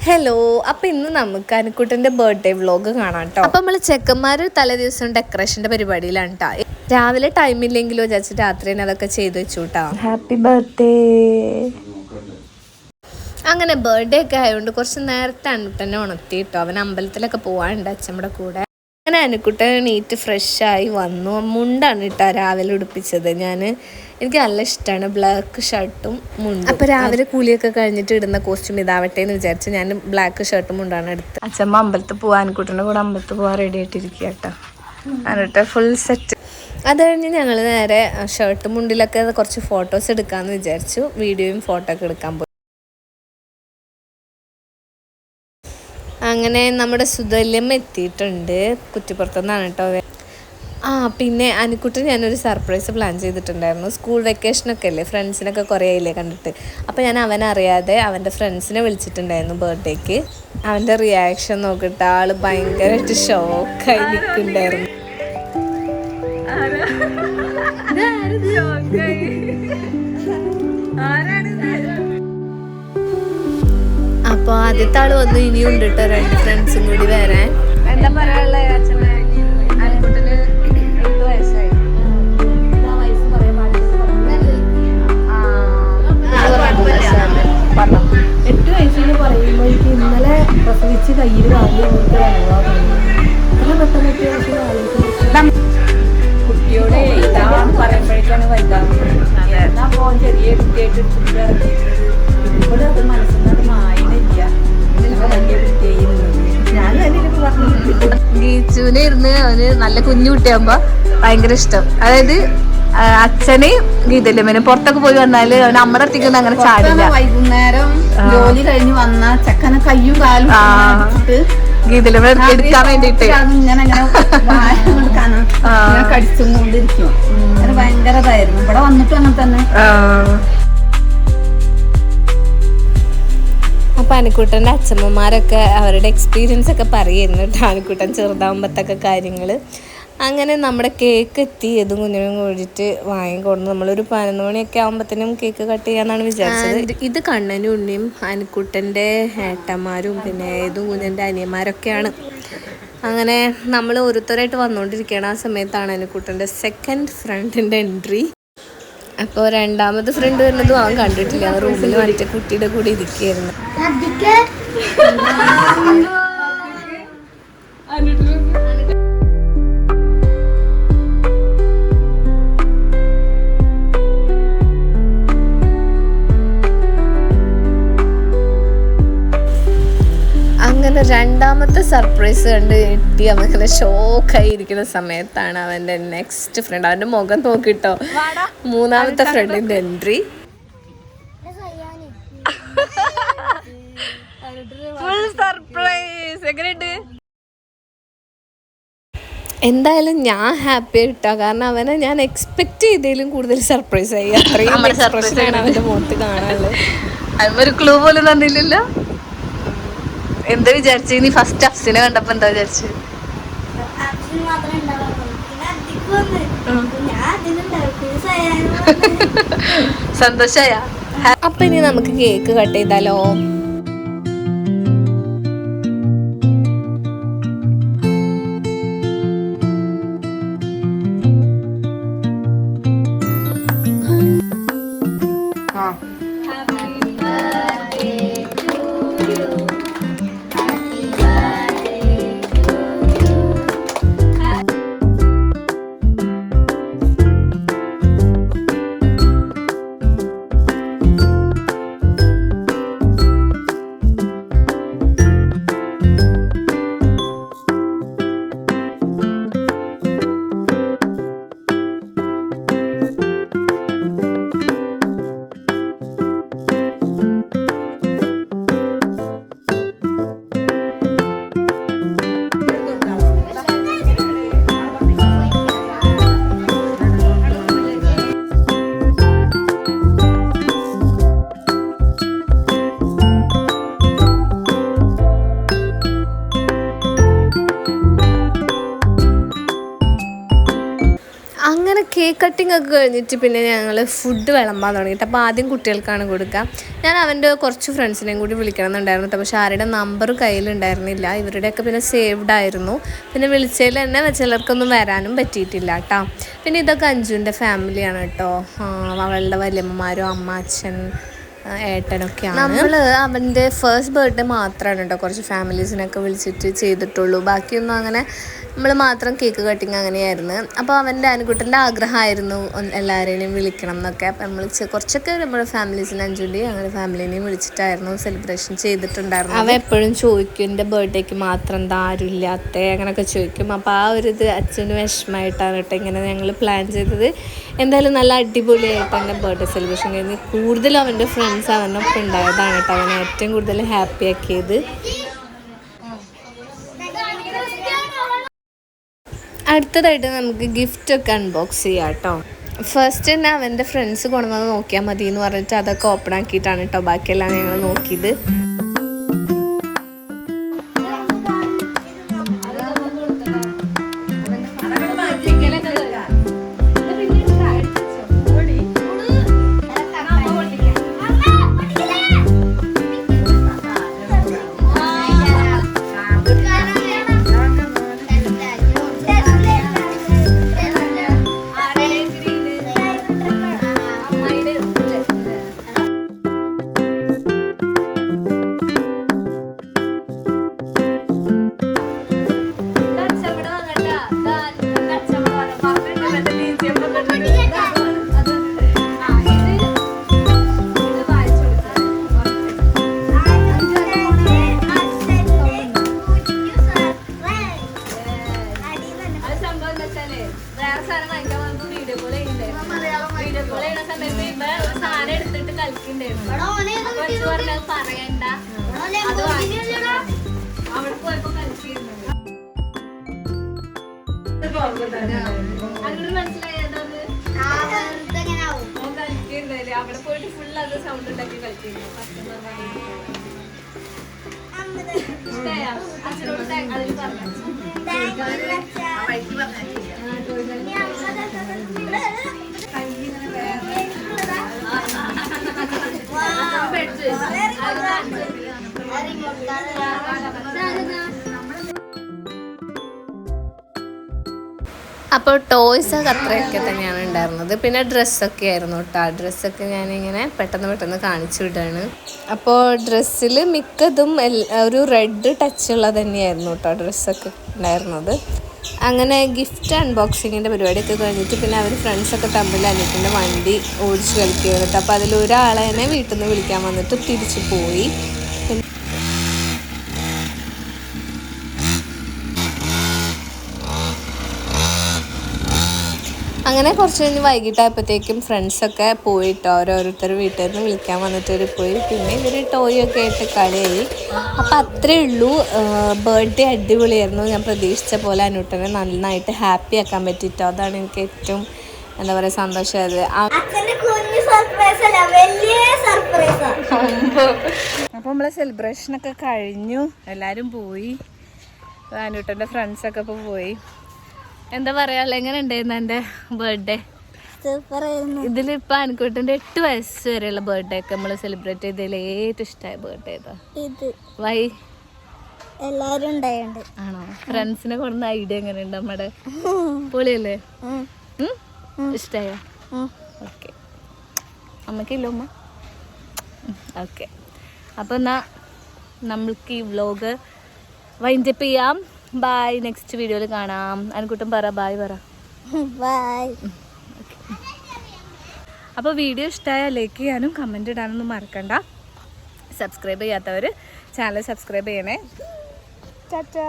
Hello, അപ്പം ഇന്ന് നമുക്ക് അനുക്കുട്ടൻ്റെ ബർത്ത്ഡേ വ്ലോഗ് കാണാം കേട്ടോ. അപ്പം നമ്മൾ ചെക്കന്മാർ തലേ ദിവസം ഡെക്കറേഷൻ്റെ പരിപാടിയിലാണ് കേട്ടോ. രാവിലെ ടൈമില്ലെങ്കിലോ വിചാരിച്ചിട്ട് രാത്രി തന്നെ അതൊക്കെ ചെയ്ത് വെച്ചു കേട്ടോ. Happy birthday. അങ്ങനെ ബർത്ത്ഡേ ഒക്കെ ആയതുകൊണ്ട് കുറച്ച് നേരത്തെ അനുക്കുട്ടനെ ഉണർത്തി കേട്ടോ. അവൻ അമ്പലത്തിലൊക്കെ പോകാനുണ്ട് അച്ഛമ്മയുടെ കൂടെ. അങ്ങനെ അനുക്കുട്ടൻ നീറ്റ് ഫ്രഷായി വന്നു. മുണ്ടാണ് കേട്ടോ രാവിലെ ഉടുപ്പിച്ചത്. എനിക്ക് നല്ല ഇഷ്ടമാണ് ബ്ലാക്ക് ഷർട്ടും മുണ്ടും. അപ്പോൾ രാവിലെ കൂലിയൊക്കെ കഴിഞ്ഞിട്ട് ഇടുന്ന കോസ്റ്റ്യൂം ഇതാവട്ടെ എന്ന് വിചാരിച്ച് ഞാൻ ബ്ലാക്ക് ഷർട്ടും മുണ്ടാണ് എടുത്തത്. അച്ഛമ്മ അമ്പലത്തിൽ പോകാൻ അനുക്കുട്ടൻ്റെ കൂടെ അമ്പലത്തിൽ പോകാൻ റെഡി ആയിട്ടിരിക്കുക കേട്ടോ. എന്നിട്ട് ഫുൾ സെറ്റ്. അത് കഴിഞ്ഞ് ഞങ്ങൾ നേരെ ഷർട്ടും മുണ്ടിലൊക്കെ കുറച്ച് ഫോട്ടോസ് എടുക്കാമെന്ന് വിചാരിച്ചു. വീഡിയോയും ഫോട്ടോ ഒക്കെ എടുക്കാൻ പോയി. അങ്ങനെ നമ്മുടെ സുധല്യമ്മ എത്തിയിട്ടുണ്ട്. കുറ്റിപ്പുറത്തുനിന്നാണ് കേട്ടോ. പിന്നെ അനുക്കുട്ടൻ ഞാനൊരു സർപ്രൈസ് പ്ലാൻ ചെയ്തിട്ടുണ്ടായിരുന്നു. സ്കൂൾ വെക്കേഷനൊക്കെ അല്ലേ, ഫ്രണ്ട്സിനൊക്കെ കുറേ ആയില്ലേ കണ്ടിട്ട്. അപ്പോൾ ഞാൻ അവനറിയാതെ അവൻ്റെ ഫ്രണ്ട്സിനെ വിളിച്ചിട്ടുണ്ടായിരുന്നു ബർത്ത്ഡേക്ക്. അവൻ്റെ റിയാക്ഷൻ നോക്കിയിട്ട് ആൾ ഭയങ്കരമായിട്ട് ഷോക്കായി നിൽക്കുന്നുണ്ടായിരുന്നു. അപ്പോൾ ആദ്യത്തെ ആൾ വന്നു. ഇനിയും ഉണ്ട് കേട്ടോ 2 ഫ്രണ്ട്സും കൂടി വരാൻ. എന്താ പറയാനുള്ളത് അച്ഛനെ? അനുക്കുട്ടന് 8 വയസ്സായി. 8 വയസ്സിൽ പറയുമ്പോൾ എനിക്ക് ഇന്നലെ പ്രസവിച്ച് കയ്യിൽ വാങ്ങിയ കുട്ടിയോടെ ഇതാന്ന് പറയുമ്പോഴേക്കാണ് വലുതാവുന്നത്. എന്നാ പോകാൻ ചെറിയ കുട്ടിയായിട്ട് ഇപ്പോഴും അത് മനസ്സിനത് മായനില്ല. വലിയ കുട്ടിയായി ഞാൻ തന്നെ പറഞ്ഞു. ഗീച്ചുവിനെ ഇരുന്ന് അവന് നല്ല കുഞ്ഞു കുട്ടിയാകുമ്പോ ഭയങ്കര ഇഷ്ടം. അതായത് അച്ഛന് ഗീതല്യമ്മന് പുറത്തൊക്കെ പോയി വന്നാല് അവന് അമ്മയുടെ അടുത്തേക്കൊന്നും അങ്ങനെ ചാടില്ല. വൈകുന്നേരം ജോലി കഴിഞ്ഞ് വന്ന ചെക്കനെ കയ്യും കാലും ഗീതല്യമ്മ എടുക്കാൻ വേണ്ടിട്ട് കടിച്ചും കൊണ്ടിരിക്കും. ഭയങ്കര ഇതായിരുന്നു. ഇവിടെ വന്നിട്ടും അങ്ങനെ തന്നെ. അപ്പം അനുക്കുട്ടൻ്റെ അച്ഛമ്മമാരൊക്കെ അവരുടെ എക്സ്പീരിയൻസ് ഒക്കെ പറയുന്നു കേട്ടോ. അനുക്കുട്ടൻ ചെറുതാകുമ്പോഴത്തൊക്കെ കാര്യങ്ങൾ. അങ്ങനെ നമ്മുടെ കേക്ക് എത്തി. ഇതും കുഞ്ഞിനും കൂടിയിട്ട് വാങ്ങിക്കൊണ്ടു. നമ്മളൊരു 11 മണിയൊക്കെ ആകുമ്പോഴത്തേനും കേക്ക് കട്ട് ചെയ്യാന്നാണ് വിചാരിച്ചത്. ഇത് കണ്ണനും ഉണ്ണിയും അനുക്കുട്ടൻ്റെ ഏട്ടന്മാരും പിന്നെ ഇതും കുഞ്ഞിൻ്റെ അനിയന്മാരൊക്കെയാണ്. അങ്ങനെ നമ്മൾ ഓരോരുത്തരായിട്ട് വന്നുകൊണ്ടിരിക്കുകയാണ്. ആ സമയത്താണ് അനുക്കുട്ടൻ്റെ സെക്കൻഡ് ഫ്രണ്ടിൻ്റെ എൻട്രി. അപ്പോൾ രണ്ടാമത് ഫ്രണ്ട് വരുന്നതും അവൻ കണ്ടിട്ടില്ല. അവൻ റൂമിൽ മറ്റേ കുട്ടിയുടെ കൂടെ ഇരിക്കുകയായിരുന്നു. അങ്ങനെ രണ്ടാമത്തെ സർപ്രൈസ് കണ്ട് എത്തി അവങ്ങനെ ഷോക്കായി ഇരിക്കുന്ന സമയത്താണ് അവൻ്റെ നെക്സ്റ്റ് ഫ്രണ്ട്. അവൻ്റെ മുഖം നോക്കിട്ടോ. മൂന്നാമത്തെ ഫ്രണ്ടിൻ്റെ എൻട്രി. Full surprise. എങ്ങനെയുണ്ട്? എന്തായാലും ഞാൻ ഹാപ്പി ആയിട്ടാ. കാരണം അവനെ ഞാൻ എക്സ്പെക്ട് ചെയ്തതിലും കൂടുതൽ സർപ്രൈസ് ആയി. അത്രയും സർപ്രൈസാണ് അവൻ്റെ മുഖത്ത് കാണാനുള്ളത്. ഒരു ക്ലൂ പോലും തന്നില്ലല്ലോ. എന്താ വിചാരിച്ചു നീ ഫസ്റ്റ് അഫ്സിനെ കണ്ടപ്പോ? എന്താ വിചാരിച്ചു? സന്തോഷായ? അപ്പൊ ഇനി നമുക്ക് കേക്ക് കട്ട് ചെയ്താലോ? കേക്ക് കട്ടിംഗ് ഒക്കെ കഴിഞ്ഞിട്ട് പിന്നെ ഞങ്ങൾ ഫുഡ് വിളമ്പാൻ തുടങ്ങിയിട്ട്. അപ്പോൾ ആദ്യം കുട്ടികൾക്കാണ് കൊടുക്കുക. ഞാൻ അവൻ്റെ കുറച്ച് ഫ്രണ്ട്സിനെയും കൂടി വിളിക്കണം എന്നുണ്ടായിരുന്നു കേട്ടോ. പക്ഷേ ആരുടെ നമ്പർ കയ്യിലുണ്ടായിരുന്നില്ല. ഇവരുടെയൊക്കെ പിന്നെ സേവ്ഡ് ആയിരുന്നു. പിന്നെ വിളിച്ചതിൽ തന്നെ ചിലർക്കൊന്നും വരാനും പറ്റിയിട്ടില്ല കേട്ടോ. പിന്നെ ഇതൊക്കെ അഞ്ജുവിൻ്റെ ഫാമിലിയാണ് കേട്ടോ. അവളുടെ വല്യമ്മമാരും അമ്മ അച്ഛൻ ഏട്ടനൊക്കെയാണ്. നമ്മൾ അവൻ്റെ ഫസ്റ്റ് ബർത്ത്ഡേ മാത്രമാണ് കേട്ടോ കുറച്ച് ഫാമിലീസിനൊക്കെ വിളിച്ചിട്ട് ചെയ്തിട്ടുള്ളൂ. ബാക്കിയൊന്നും അങ്ങനെ നമ്മൾ മാത്രം കേക്ക് കട്ടിങ് അങ്ങനെയായിരുന്നു. അപ്പോൾ അവൻ്റെ അനുകുട്ടൻ്റെ ആഗ്രഹമായിരുന്നു എല്ലാവരെയും വിളിക്കണം എന്നൊക്കെ. അപ്പം നമ്മൾ കുറച്ചൊക്കെ നമ്മുടെ ഫാമിലീസിനെ അഞ്ചുണ്ടെയും അങ്ങനെ ഫാമിലിനെയും വിളിച്ചിട്ടായിരുന്നു സെലിബ്രേഷൻ ചെയ്തിട്ടുണ്ടായിരുന്നു. അവ എപ്പോഴും ചോദിക്കും എൻ്റെ ബർത്ത്ഡേക്ക് മാത്രം എന്താ ആരും ഇല്ലാത്ത അങ്ങനെയൊക്കെ ചോദിക്കും. അപ്പോൾ ആ ഒരു ഇത് അച്ഛന് വിഷമമായിട്ടാണ് കേട്ടോ ഇങ്ങനെ ഞങ്ങൾ പ്ലാൻ ചെയ്തത്. എന്തായാലും നല്ല അടിപൊളിയായിട്ട് എൻ്റെ ബർത്ത്ഡേ സെലിബ്രേഷൻ കഴിഞ്ഞ് കൂടുതലും അവൻ്റെ ഫ്രണ്ട്സ് അവനൊപ്പം ഉണ്ടായതാണ് കേട്ടോ അവനെ ഏറ്റവും കൂടുതൽ ഹാപ്പി ആക്കിയത്. അടുത്തതായിട്ട് നമുക്ക് ഗിഫ്റ്റൊക്കെ അൺബോക്സ് ചെയ്യാം കേട്ടോ. ഫസ്റ്റ് തന്നെ അവൻ്റെ ഫ്രണ്ട്സ് കൊണ്ടുവന്നത് നോക്കിയാൽ മതി എന്ന് പറഞ്ഞിട്ട് അതൊക്കെ ഓപ്പൺ ആക്കിയിട്ടാണ് കേട്ടോ ബാക്കിയെല്ലാം ഞങ്ങൾ നോക്കിയത്. അവിടെ പോയിട്ട് ഫുൾ അത് സൗണ്ട് ഉണ്ടാക്കി കളിക്കുന്നു. അച്ഛനോട് അതിൽ പറഞ്ഞു അപ്പോൾ ടോയ്സൊക്കെ അത്രയൊക്കെ തന്നെയാണ് ഉണ്ടായിരുന്നത്. പിന്നെ ഡ്രസ്സൊക്കെ ആയിരുന്നു കേട്ടോ. ആ ഡ്രസ്സൊക്കെ ഞാനിങ്ങനെ പെട്ടെന്ന് കാണിച്ചു വിടുകയാണ്. അപ്പോൾ ഡ്രസ്സിൽ മിക്കതും ഒരു റെഡ് ടച്ചുള്ള തന്നെയായിരുന്നു കേട്ടോ ഡ്രസ്സൊക്കെ ഉണ്ടായിരുന്നത്. അങ്ങനെ ഗിഫ്റ്റ് അൺബോക്സിങ്ങിൻ്റെ പരിപാടിയൊക്കെ കഴിഞ്ഞിട്ട് പിന്നെ അവർ ഫ്രണ്ട്സൊക്കെ തമ്മിൽ അനിയത്തിൻ്റെ വണ്ടി ഓടിച്ച് കളിക്കുകയാണ് കേട്ടോ. അപ്പോൾ അതിലൊരാളെ തന്നെ വീട്ടിൽ നിന്ന് വിളിക്കാൻ വന്നിട്ട് തിരിച്ചു പോയി. അങ്ങനെ കുറച്ച് കഴിഞ്ഞ് വൈകിട്ടായപ്പോഴത്തേക്കും ഫ്രണ്ട്സൊക്കെ പോയിട്ടോ ഓരോരുത്തർ വീട്ടിൽ നിന്ന് വിളിക്കാൻ വന്നിട്ട് പോയി. പിന്നെ ഇവർ ടോയൊക്കെ ആയിട്ട് കളിയായി. അപ്പോൾ അത്രേ ഉള്ളൂ. ബർത്ത്ഡേ അടിപൊളിയായിരുന്നു. ഞാൻ പ്രതീക്ഷിച്ച പോലെ അനുട്ടനെ നന്നായിട്ട് ഹാപ്പി ആക്കാൻ പറ്റിയിട്ടോ. അതാണ് എനിക്ക് ഏറ്റവും എന്താ പറയുക സന്തോഷമായത്. അപ്പോൾ നമ്മളെ സെലിബ്രേഷനൊക്കെ കഴിഞ്ഞു. എല്ലാവരും പോയി. അനുട്ടൻ്റെ ഫ്രണ്ട്സൊക്കെ ഇപ്പോൾ പോയി. എന്താ പറയാ എങ്ങനെ ഉണ്ടായിരുന്നു എൻ്റെ ബർത്ത്ഡേ? ഇതിലിപ്പോൾ അനുക്കുട്ടൻ്റെ 8 വയസ്സ് വരെയുള്ള ബർത്ത്ഡേ ഒക്കെ നമ്മൾ സെലിബ്രേറ്റ് ചെയ്തതിൽ ഏറ്റവും ഇഷ്ടമായ ബർത്ത്ഡേ ഏതാ? വൈ? എല്ലാരും ഉണ്ടായുണ്ട്. ആണോ? ഫ്രണ്ട്സിനെ കൊടുന്ന ഐഡിയ എങ്ങനെയുണ്ട് നമ്മുടെ? പൊളിയല്ലേ? ഇഷ്ടമായോ? ഓക്കെ. അമ്മക്കില്ലോ അമ്മ? ഓക്കെ. അപ്പോൾ എന്നാൽ നമ്മൾക്ക് ഈ വ്ലോഗ് വൈൻഡപ്പ് ചെയ്യാം. ബൈ. നെക്സ്റ്റ് വീഡിയോയിൽ കാണാം. അനുക്കുട്ടൻ പറ ബായ് പറ. ബൈ. അപ്പോൾ വീഡിയോ ഇഷ്ടമായാൽ ലൈക്ക് ചെയ്യാനും കമൻറ്റ് ഇടാനൊന്നും മറക്കണ്ട. സബ്സ്ക്രൈബ് ചെയ്യാത്തവർ ചാനൽ സബ്സ്ക്രൈബ് ചെയ്യണേ. ടാറ്റാ.